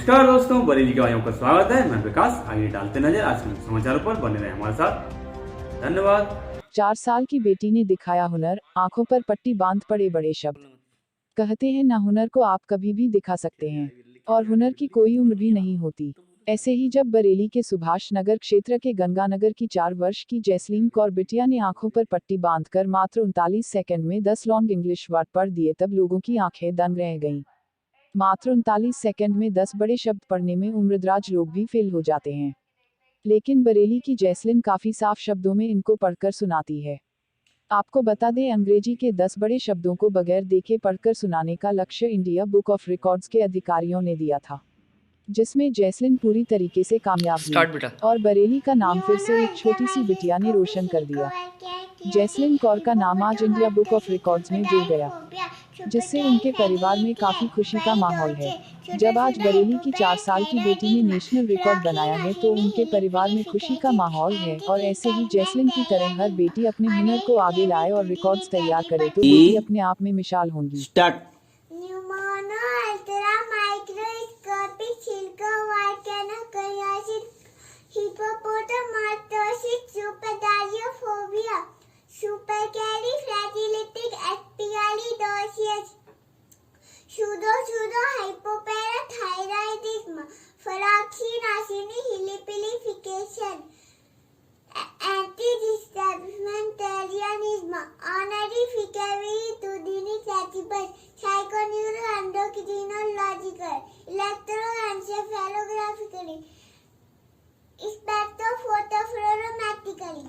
नमस्कार दोस्तों, बरेली के भाइयों का स्वागत है। मैं विकास। आइए डालते नजर आज के समाचारों पर, बने रहे हमारे साथ। धन्यवाद। 4 साल की बेटी ने दिखाया हुनर, आंखों पर पट्टी बांध पड़े बड़े शब्द। कहते हैं ना, हुनर को आप कभी भी दिखा सकते हैं और हुनर की कोई उम्र भी नहीं होती। ऐसे ही जब बरेली के सुभाष नगर क्षेत्र के गंगानगर की 4 वर्ष की जैस्लीन कौर बिटिया ने आंखों पर पट्टी बांधकर मात्र 39 सेकंड में 10 लॉन्ग इंग्लिश वर्ड पढ़ दिए, तब लोगों की आंखें दंग रह गईं। मात्र 39 सेकंड में 10 बड़े शब्द पढ़ने में उम्रदराज लोग भी फेल हो जाते हैं, लेकिन बरेली की जैस्लीन काफी साफ शब्दों में इनको पढ़कर सुनाती है। आपको बता दें, अंग्रेजी के 10 बड़े शब्दों को बगैर देखे पढ़कर सुनाने का लक्ष्य इंडिया बुक ऑफ रिकॉर्ड्स के अधिकारियों ने दिया था, जिसमें जैस्लीन पूरी तरीके से कामयाब हुई और बरेली का नाम फिर से एक छोटी सी बिटिया ने रोशन कर दिया। जैस्लीन कौर का नाम आज इंडिया बुक ऑफ रिकॉर्ड्स में जुड़ गया, जिससे उनके परिवार में काफी खुशी का माहौल है। जब आज बरेली की 4 साल की बेटी ने नेशनल रिकॉर्ड बनाया है तो उनके परिवार में खुशी का माहौल है, और ऐसे ही जैस्लीन की तरह हर बेटी अपने हुनर को आगे लाए और रिकॉर्ड्स तैयार करे तो बेटी अपने आप में मिसाल होंगी। Pseudohypoparathyroidism, fractionation, anti-disestablishmentarianism, honorary ficavi tudini satisfied, psychoneuroendocrinological, electroencephalographically, spectrophotophotogrammatically.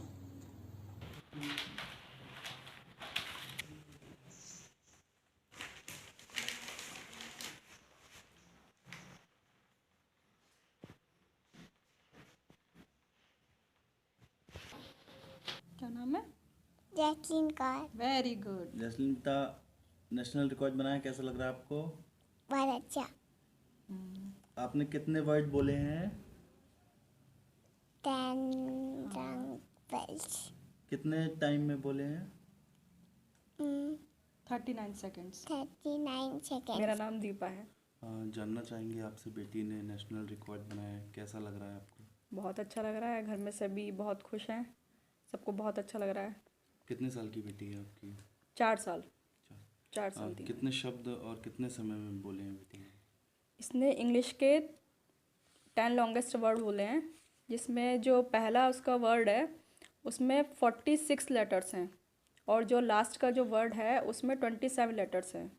क्या नाम है? जैस्लीन कौर। Very good. जैस्लीन का नेशनल रिकॉर्ड बनाया, कैसा लग रहा है आपको? बहुत अच्छा। आपने कितने वर्ड बोले हैं? 10 12। कितने टाइम में बोले हैं? 39 सेकेंड्स। 39 सेकेंड। मेरा नाम दीपा है। जानना चाहेंगे आपसे, बेटी ने नेशनल रिकॉर्ड बनाया, कैसा लग रहा है आपको? बहुत अच्छा लग रहा है, घर में सभी बहुत खुश हैं, सबको बहुत अच्छा लग रहा है। कितने साल की बेटी है आपकी? 4 साल। 4 साल थी। कितने शब्द और कितने समय में बोले हैं बेटी ने? इसने इंग्लिश के 10 लॉन्गेस्ट वर्ड बोले हैं, जिसमें जो पहला उसका वर्ड है उसमें 46 लेटर्स हैं, और जो लास्ट का जो वर्ड है उसमें 27 लेटर्स हैं।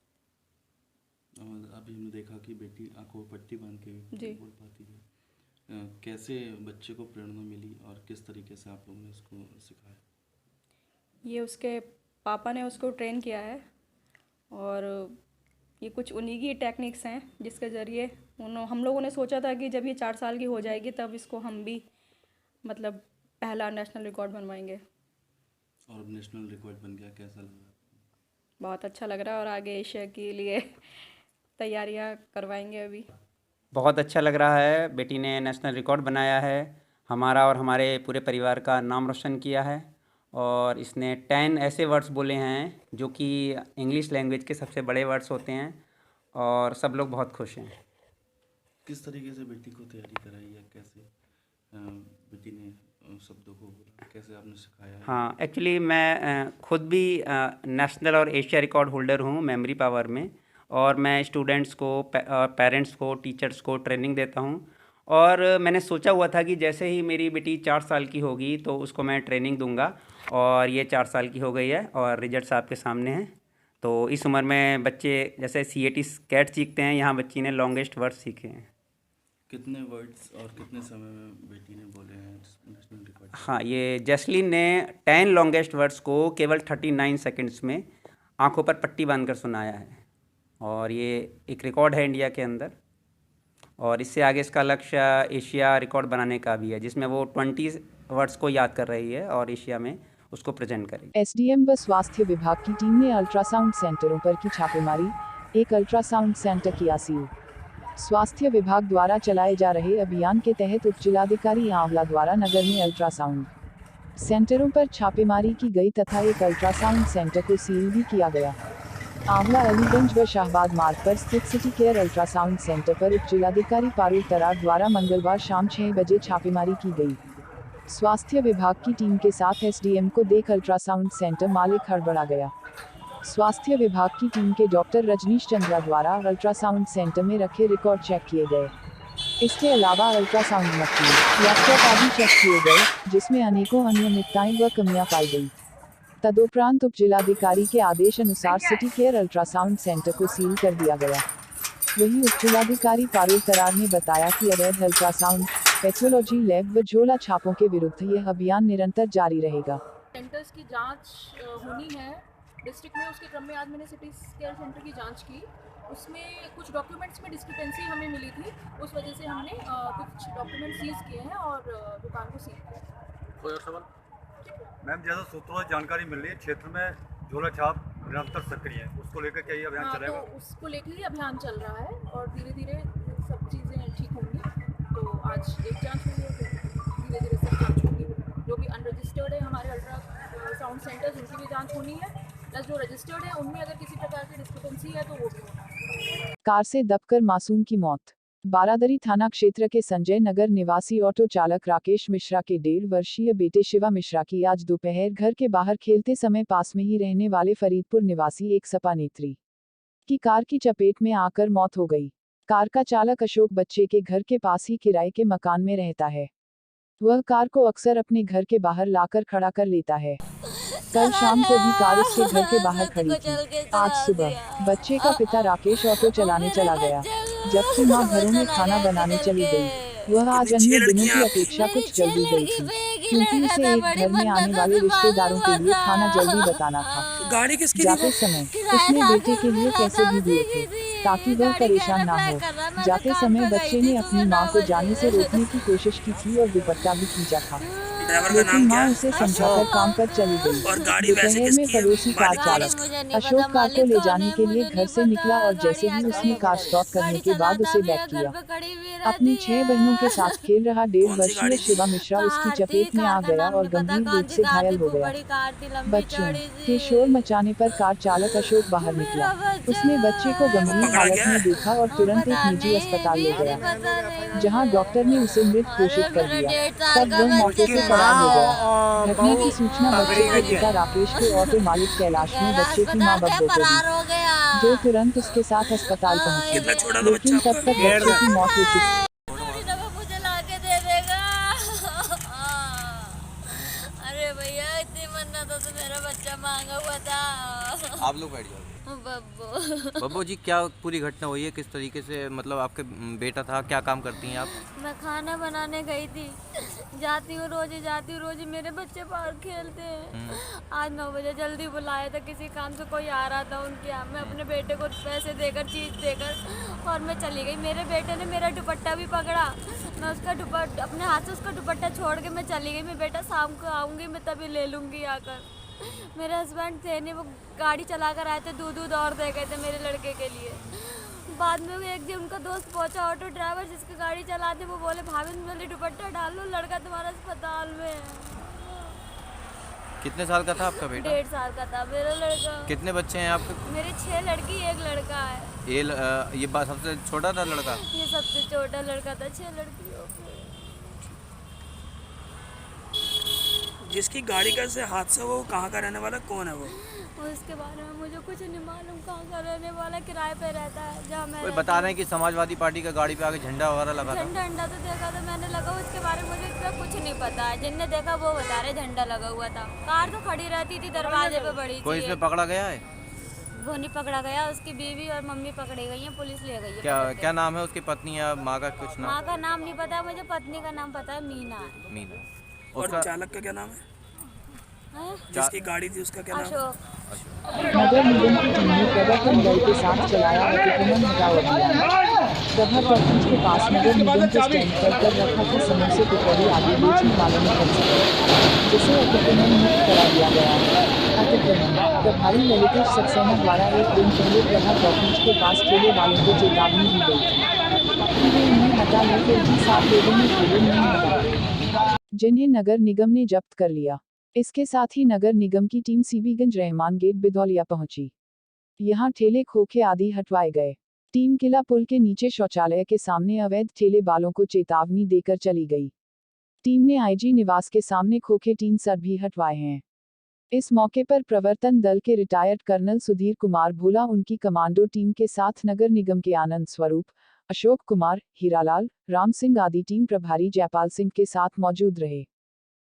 अभी हमने देखा कि बेटी आंखों पर पट्टी बांध के बोल पाती है। कैसे बच्चे को प्रेरणा मिली और किस तरीके से आप लोगों ने इसको सिखाया? ये उसके पापा ने उसको ट्रेन किया है, और ये कुछ उन्हीं की टेक्निक्स हैं जिसके ज़रिए हम लोगों ने सोचा था कि जब ये 4 साल की हो जाएगी तब इसको हम भी मतलब पहला नेशनल रिकॉर्ड बनवाएंगे। और अब नेशनल रिकॉर्ड बन गया, कैसा लगा? बहुत अच्छा लग रहा है, और आगे एशिया के लिए तैयारियां करवाएंगे अभी। बहुत अच्छा लग रहा है, बेटी ने नेशनल रिकॉर्ड बनाया है, हमारा और हमारे पूरे परिवार का नाम रोशन किया है, और इसने 10 ऐसे वर्ड्स बोले हैं जो कि इंग्लिश लैंग्वेज के सबसे बड़े वर्ड्स होते हैं, और सब लोग बहुत खुश हैं। किस तरीके से बेटी को तैयारी कराई है, कैसे बेटी ने शब्दों को बोला, कैसे आपने सिखाया? हाँ, एक्चुअली मैं खुद भी नेशनल और एशिया रिकॉर्ड होल्डर हूँ मेमोरी पावर में, और मैं स्टूडेंट्स को, पेरेंट्स को, टीचर्स को ट्रेनिंग देता हूँ। और मैंने सोचा हुआ था कि जैसे ही मेरी बेटी 4 साल की होगी तो उसको मैं ट्रेनिंग दूंगा, और ये 4 साल की हो गई है और रिजल्ट्स आपके सामने हैं। तो इस उम्र में बच्चे जैसे CAT कैट सीखते हैं, यहाँ बच्ची ने लॉन्गेस्ट वर्ड सीखे हैं। कितने वर्ड्स और कितने समय में बेटी ने बोले हैं नेशनल रिकॉर्ड? हाँ, ये जैस्लीन ने 10 लॉन्गेस्ट वर्ड्स को केवल 39 सेकंड्स में आंखों पर पट्टी बांधकर सुनाया है, और ये एक रिकॉर्ड है इंडिया के अंदर, और इससे आगे इसका लक्ष्य एशिया रिकॉर्ड बनाने का भी है, जिसमें वो 20 वर्ड्स को याद कर रही है और एशिया में उसको प्रेजेंट करेगी। SDM व स्वास्थ्य विभाग की टीम ने अल्ट्रासाउंड सेंटरों पर की छापेमारी, एक अल्ट्रासाउंड सेंटर किया सील। स्वास्थ्य विभाग द्वारा चलाए जा रहे अभियान के तहत उप जिलाधिकारी आंवला द्वारा नगर में अल्ट्रासाउंड सेंटरों पर छापेमारी की गई तथा एक अल्ट्रासाउंड सेंटर को सील भी किया गया। आंवला अलीगंज व शाहबाद मार्ग पर स्थित सिटी केयर अल्ट्रासाउंड सेंटर पर उप जिलाधिकारी पारुल तरार द्वारा मंगलवार शाम 6 बजे छापेमारी की गई। स्वास्थ्य विभाग की टीम के साथ एसडीएम को देख अल्ट्रासाउंड सेंटर मालिक हड़बड़ा गया। स्वास्थ्य विभाग की टीम के डॉक्टर रजनीश चंद्रा द्वारा अल्ट्रासाउंड सेंटर में रखे रिकॉर्ड चेक किए गए। इसके अलावा अल्ट्रासाउंड मशीन, लैपटॉप आदि चेक किए गए, जिसमें अनेकों अनियमितताएं व कमियां पाई गई। तदुपरांत उप जिलाधिकारी के आदेश अनुसार सिटी केयर अल्ट्रासाउंड सेंटर को सील कर दिया गया। वहीं उप जिलाधिकारी पारुल तरार ने बताया कि अवैध अल्ट्रासाउंड, पैथोलॉजी लैब व झोला छापों के विरुद्ध यह अभियान निरंतर जारी रहेगा। सेंटर्स की जांच होनी है डिस्ट्रिक्ट में, उसके क्रम में आज मैंने सिटी केयर सेंटर की जांच की। उसमें कुछ डॉक्यूमेंट्स में डिस्क्रिपेंसी हमें मिली थी, उस वजह से हमने कुछ डॉक्यूमेंट सीज किए हैं और दुकान को सील किया है। कोई और सवाल? मैम, जैसा सूत्रों से जानकारी मिल रही है क्षेत्र में झोला छाप निरंतर सक्रिय है, उसको लेकर क्या ये अभियान चलेगा? तो उसको लेकर ही अभियान चल रहा है और धीरे धीरे सब चीज़ें ठीक होंगी। तो आज एक जांच हुई है, धीरे धीरे सब जांच होगी। जो भी अनरजिस्टर्ड है हमारे अल्ट्रासाउंड सेंटर्स, उनकी भी जांच होनी है, प्लस जो रजिस्टर्ड है उनमें अगर किसी प्रकार की डिस्क्रिपेंसी है तो वो भी होना है। कार से दबकर मासूम की मौत। बारादरी थाना क्षेत्र के संजय नगर निवासी ऑटो चालक राकेश मिश्रा के 1.5 वर्षीय बेटे शिवा मिश्रा की आज दोपहर घर के बाहर खेलते समय पास में ही रहने वाले फरीदपुर निवासी एक सपा नेत्री की कार की चपेट में आकर मौत हो गई। कार का चालक अशोक बच्चे के घर के पास ही किराए के मकान में रहता है। वह कार को अक्सर अपने घर के बाहर लाकर खड़ा कर लेता है। कल शाम को भी कार उसके घर के बाहर खड़ी थी। आज सुबह बच्चे का पिता राकेश ऑटो चलाने चला गया, जबकि मां घरों में खाना बनाने चली गई। वह आज अन्य दिनों की अपेक्षा कुछ जल्दी गई थी, क्योंकि उसे एक घर में आने वाले रिश्तेदारों के लिए खाना जल्दी बताना था। जाते समय उसने बेटे के लिए पैसे भी दिए थे ताकि वह परेशान ना हो। जाते समय बच्चे ने अपनी मां को जाने से रोकने की कोशिश की थी और दुपट्टा भी खींचा था, लेकिन मां उसे समझाकर काम पर चली गई। दोपहर में पड़ोसी कार चालक अशोक कार को ले जाने के लिए घर से निकला और जैसे ही उसने कार स्टॉप करने के बाद उसे बैक किया। अपनी 6 बहनों के साथ खेल रहा 1.5 वर्षीय शिवा मिश्रा उसकी चपेट में आ गया और गंभीर रूप से घायल हो गया। बच्चों के शोर मचाने पर कार चालक अशोक बाहर निकला। उसने बच्चे को गंभीर हालत में देखा और तुरंत एक निजी अस्पताल ले गया, जहां डॉक्टर ने उसे मृत घोषित कर दिया। तब वह मौके से फरार हो गया। घटना की सूचना बच्चे के पिता राकेश के ऑटो मालिक कैलाश ने बच्चे की मां बब्बू को दी, जो तुरंत उसके साथ अस्पताल पहुंची, लेकिन तब तक बच्चे की मौत हो चुकी। मुझे लाके दे देगा। अरे भैया, इतनी मन्नत तो मेरा बच्चा मांगा हुआ था। आप लोग बैठ जाओ। बब्बू बब्बू जी, क्या पूरी घटना हुई है? किस तरीके से, मतलब आपके बेटा था, क्या काम करती हैं आप? मैं खाना बनाने गई थी, जाती हूँ रोज मेरे बच्चे बाहर खेलते हैं। आज 9 बजे जल्दी बुलाया था, किसी काम से कोई आ रहा था उनके यहाँ। मैं अपने बेटे को पैसे देकर, चीज़ देकर और मैं चली गई। मेरे बेटे ने मेरा दुपट्टा भी पकड़ा, मैं उसका अपने हाथ से उसका दुपट्टा छोड़ के मैं चली गई। मैं बेटा शाम को आऊँगी, मैं तभी ले लूँगी आकर। मेरे हस्बैंड थे नहीं, वो गाड़ी चला कर आए थे, दूध और दे गए थे मेरे लड़के के लिए। बाद में एक दिन उनका दोस्त पहुंचा, ऑटो ड्राइवर जिसकी गाड़ी चलाते, वो बोले भाभी जल्दी दुपट्टा डाल लो, लड़का तुम्हारा अस्पताल में है। कितने साल का था आपका बेटा? 1.5 साल का था मेरा लड़का। कितने बच्चे हैं आपके? मेरे 6 लड़की 1 लड़का है। ये बात सबसे छोटा था लड़का? ये सबसे छोटा लड़का था, 6 लड़कियों के। जिसकी गाड़ी का से हादसा वो कहाँ का रहने वाला, कौन है वो? और इसके बारे में मुझे कुछ नहीं मालूम, कहाँ का रहने वाला, किराए पे रहता है जहाँ मैं। कोई बता रहे हैं कि समाजवादी पार्टी का गाड़ी पे आके झंडा वगैरह लगा था। झंडा तो देखा था मैंने लगा, उसके बारे में मुझे इतना कुछ नहीं पता है। जिनने देखा वो बता रहे झंडा लगा हुआ था। कार तो खड़ी रहती थी दरवाजे पे बड़ी। कोई इसमें पकड़ा गया है? वो नहीं पकड़ा गया, उसकी बीवी और मम्मी पकड़ी गई है, पुलिस ले गई है। क्या नाम है उसकी पत्नी या माँ का? कुछ नाम? माँ का नाम नहीं पता मुझे, पत्नी का नाम पता है, मीना है। मीना। और चालक का क्या नाम है? जिसकी गाड़ी थी उसका क्या नाम? अशोक। नगर निगम की टीम ने प्रवर्तन दल के साथ चलाया अतिक्रमण हटाओ अभियान। प्रभा टॉकीज के पास नगर निगम के स्टैंड पर कर रखा था समोसे पकौड़ी आदि बेचने वालों ने कब्जा, जिसे अतिक्रमण मुक्त करा दिया गया। अतिक्रमण प्रभारी ललितेश सक्सेना द्वारा एक दिन पहले प्रभा टॉकीज के पास ठेले वालों को चेतावनी दी गई थी कि वे इन्हें हटा लें, फिर भी 7 लोगों ने ठेले नहीं हटाए, जिन्हें नगर निगम ने जब्त कर लिया। इसके साथ ही नगर निगम की टीम सीबीगंज रहमान गेट बिधौलिया पहुंची। यहाँ ठेले खोखे आदि हटवाए गए। टीम किला पुल के नीचे शौचालय के सामने अवैध ठेले वालों को चेतावनी देकर चली गई। टीम ने आईजी निवास के सामने खोखे टीन सर भी हटवाए हैं। इस मौके पर प्रवर्तन दल के रिटायर्ड कर्नल सुधीर कुमार भोला, उनकी कमांडो टीम के साथ नगर निगम के आनंद स्वरूप, अशोक कुमार, हीरालाल, राम सिंह आदि टीम प्रभारी जयपाल सिंह के साथ मौजूद रहे।